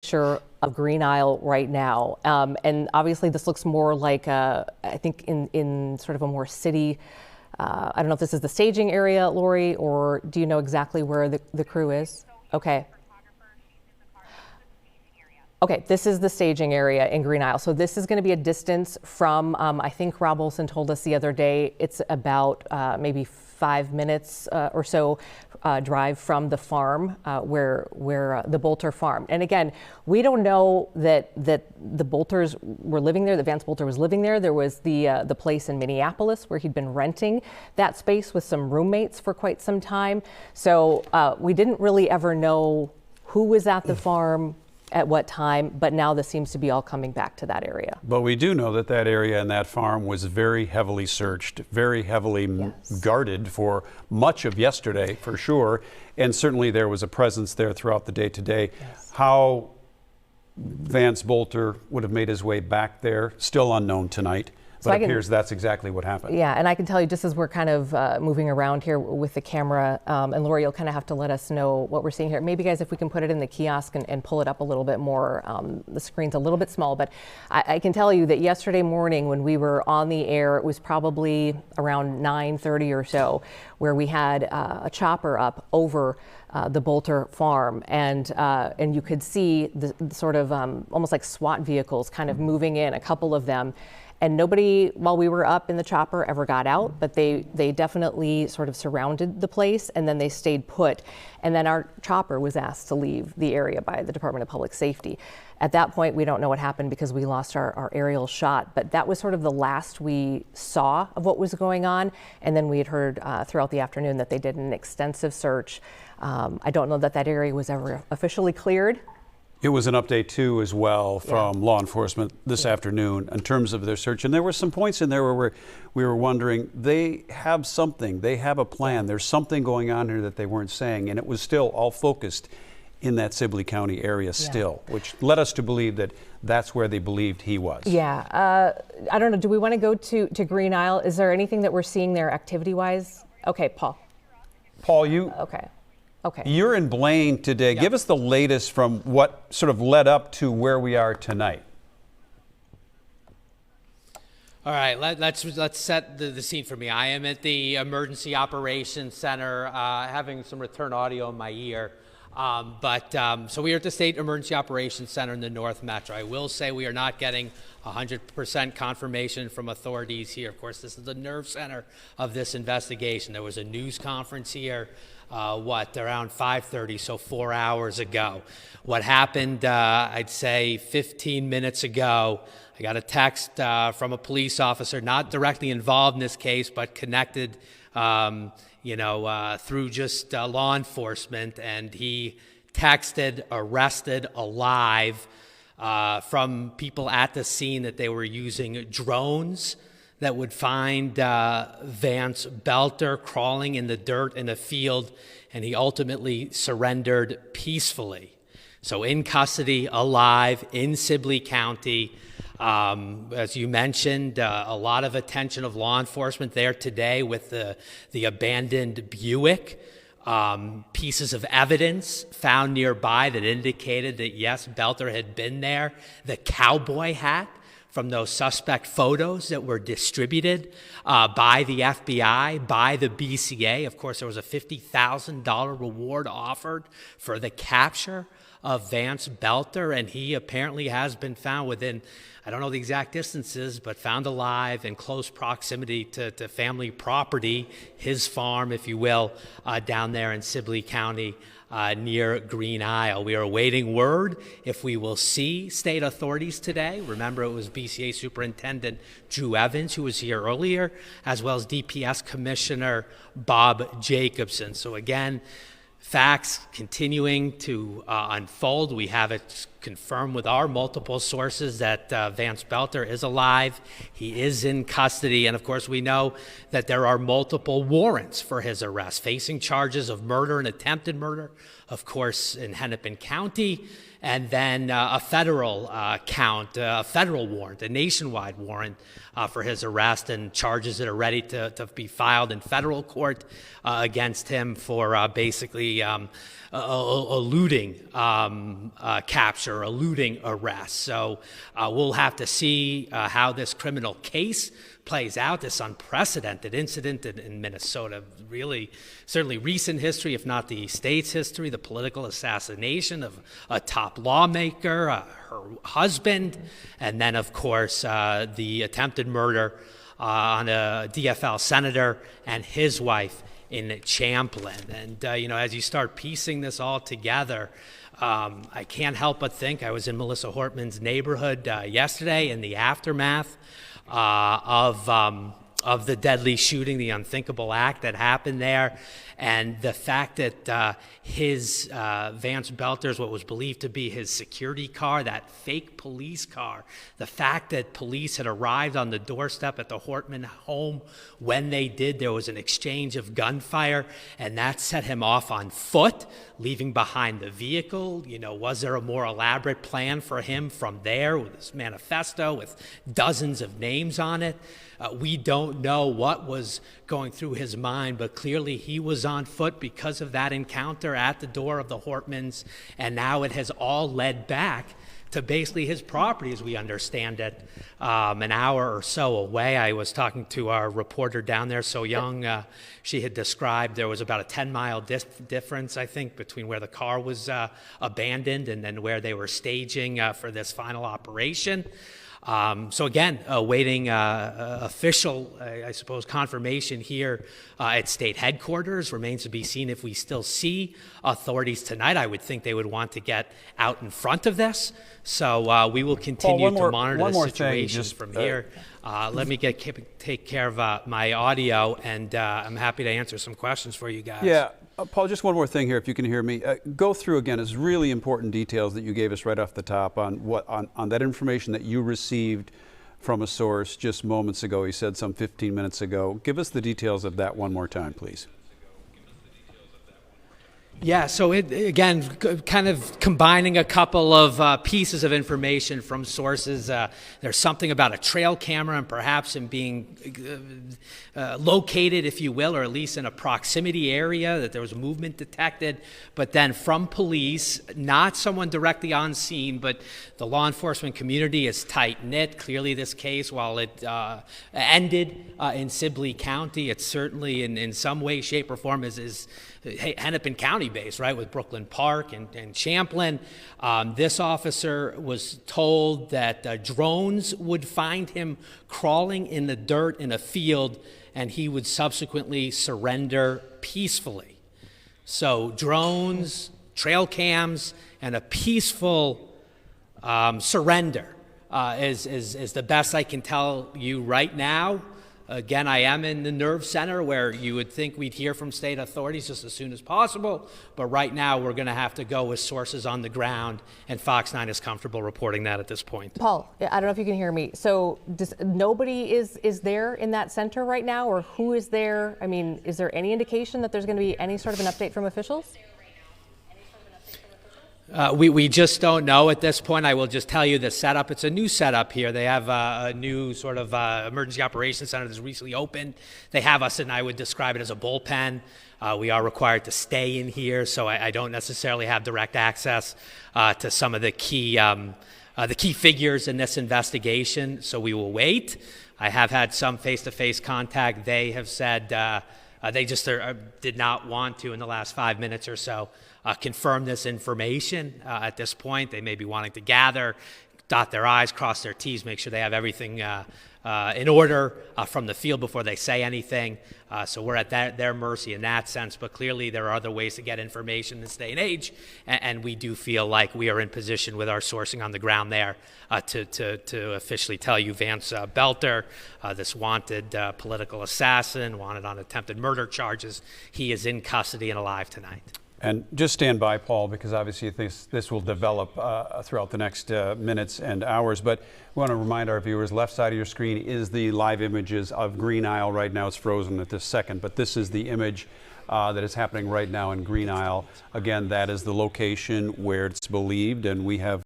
picture of Green Isle right now. And obviously this looks more like, I think in sort of a more city, I don't know if this is the staging area, Lori, or do you know exactly where the crew is? Okay. Okay, this is the staging area in Green Isle. So this is going to be a distance from, I think Rob Olson told us the other day, it's about maybe 5 minutes or so drive from the farm where the Boelter farm. And again, we don't know that the Boelters were living there, that Vance Boelter was living there. There was the place in Minneapolis where he'd been renting that space with some roommates for quite some time. So we didn't really ever know who was at the farm at what time, but now this seems to be all coming back to that area. But we do know that that area and that farm was very heavily searched, very heavily guarded for much of yesterday, for sure. And certainly there was a presence there throughout the day today. Yes. How Vance Boelter would have made his way back there, still unknown tonight. But it appears that's exactly what happened. Yeah, and I can tell you, just as we're kind of moving around here with the camera, and Lori, you'll kind of have to let us know what we're seeing here. Maybe, guys, if we can put it in the kiosk and pull it up a little bit more. The screen's a little bit small, but I can tell you that yesterday morning when we were on the air, it was probably around 9:30 or so, where we had a chopper up over the Boelter farm, and you could see the sort of almost like SWAT vehicles kind of moving in, a couple of them. And nobody, while we were up in the chopper, ever got out, but they definitely sort of surrounded the place, and then they stayed put. And then our chopper was asked to leave the area by the Department of Public Safety. At that point, we don't know what happened because we lost our aerial shot, but that was sort of the last we saw of what was going on. And then we had heard throughout the afternoon that they did an extensive search. I don't know that that area was ever officially cleared. It was an update, too, as well, from law enforcement this afternoon in terms of their search. And there were some points in there where we were wondering, they have something, they have a plan. There's something going on here that they weren't saying. And it was still all focused in that Sibley County area still, which led us to believe that that's where they believed he was. Yeah. I don't know. Do we want to go to Green Isle? Is there anything that we're seeing there activity-wise? Okay, Paul. Paul, you... Okay. You're in Blaine today. Yep. Give us the latest from what sort of led up to where we are tonight. All right, let's set the scene for me. I am at the Emergency Operations Center, having some return audio in my ear. So we are at the State Emergency Operations Center in the North Metro. I will say we are not getting 100% confirmation from authorities here. Of course, this is the nerve center of this investigation. There was a news conference here, around 5:30, so 4 hours ago. What happened, I'd say 15 minutes ago, I got a text from a police officer, not directly involved in this case, but connected through just law enforcement, and he texted arrested alive from people at the scene that they were using drones that would find Vance Boelter crawling in the dirt in a field, and he ultimately surrendered peacefully. So in custody, alive, in Sibley County. As you mentioned, a lot of attention of law enforcement there today with the abandoned Buick. Pieces of evidence found nearby that indicated that, yes, Boelter had been there. The cowboy hat from those suspect photos that were distributed by the FBI, by the BCA. Of course, there was a $50,000 reward offered for the capture of Vance Boelter, and he apparently has been found within, I don't know the exact distances, but found alive in close proximity to family property, his farm, if you will, down there in Sibley County near Green Isle. We are awaiting word if we will see state authorities today. Remember, it was BCA Superintendent Drew Evans who was here earlier, as well as DPS Commissioner Bob Jacobson. So again, facts continuing to unfold. We have it confirmed with our multiple sources that Vance Boelter is alive. He is in custody. And of course, we know that there are multiple warrants for his arrest, facing charges of murder and attempted murder, of course, in Hennepin County, and then a federal count, a federal warrant, a nationwide warrant for his arrest, and charges that are ready to be filed in federal court against him for basically eluding capture, eluding arrest. So we'll have to see how this criminal case plays out, this unprecedented incident in Minnesota. Really, certainly recent history, if not the state's history, the political assassination of a top lawmaker, her husband, and then, of course, the attempted murder on a DFL senator and his wife in Champlin. And, as you start piecing this all together, I can't help but think, I was in Melissa Hortman's neighborhood yesterday in the aftermath of the deadly shooting, the unthinkable act that happened there, and the fact that his Vance Boelter's, what was believed to be his security car, that fake police car, the fact that police had arrived on the doorstep at the Hortman home when they did, there was an exchange of gunfire, and that set him off on foot, leaving behind the vehicle. Was there a more elaborate plan for him from there with this manifesto with dozens of names on it? We don't know what was going through his mind, but clearly he was on foot because of that encounter at the door of the Hortmans, and now it has all led back to basically his property, as we understand it, an hour or so away. I was talking to our reporter down there, So Young. She had described there was about a 10-mile difference, I think, between where the car was abandoned and then where they were staging for this final operation. So again, awaiting official, I suppose, confirmation here at state headquarters. Remains to be seen if we still see authorities tonight. I would think they would want to get out in front of this. So we will continue to monitor the situation from here. Let me take care of my audio, and I'm happy to answer some questions for you guys. Yeah. Paul, just one more thing here, if you can hear me. Go through again, it's really important details that you gave us right off the top on on that information that you received from a source just moments ago. He said some 15 minutes ago. Give us the details of that one more time, please. Yeah, so again, kind of combining a couple of pieces of information from sources. There's something about a trail camera and perhaps in being located, if you will, or at least in a proximity area, that there was movement detected. But then from police, not someone directly on scene, but the law enforcement community is tight-knit. Clearly this case, while it ended in Sibley County, it's certainly in some way, shape, or form is Hennepin County based, right, with Brooklyn Park and Champlin. This officer was told that drones would find him crawling in the dirt in a field, and he would subsequently surrender peacefully. So drones, trail cams, and a peaceful surrender is the best I can tell you right now. Again, I am in the nerve center where you would think we'd hear from state authorities just as soon as possible, but right now we're going to have to go with sources on the ground, and Fox 9 is comfortable reporting that at this point. Paul, I don't know if you can hear me. So nobody is there in that center right now, or who is there? I mean, is there any indication that there's going to be any sort of an update from officials? We just don't know at this point. I will just tell you the setup. It's a new setup here. They have a new sort of emergency operations center that's recently opened. They have us, and I would describe it as a bullpen. We are required to stay in here, so I don't necessarily have direct access to some of the key figures in this investigation, so we will wait. I have had some face-to-face contact. They have said they just did not want to, in the last 5 minutes or so, confirm this information at this point. They may be wanting to gather, dot their I's, cross their T's, make sure they have everything in order from the field before they say anything. So we're at their mercy in that sense, but clearly there are other ways to get information in this day and age, and we do feel like we are in position with our sourcing on the ground there to officially tell you Vance Boelter, this wanted political assassin, wanted on attempted murder charges, he is in custody and alive tonight. And just stand by, Paul, because obviously this will develop throughout the next minutes and hours. But we want to remind our viewers, left side of your screen is the live images of Green Isle right now. It's frozen at this second, but this is the image that is happening right now in Green Isle. Again, that is the location where it's believed, and we have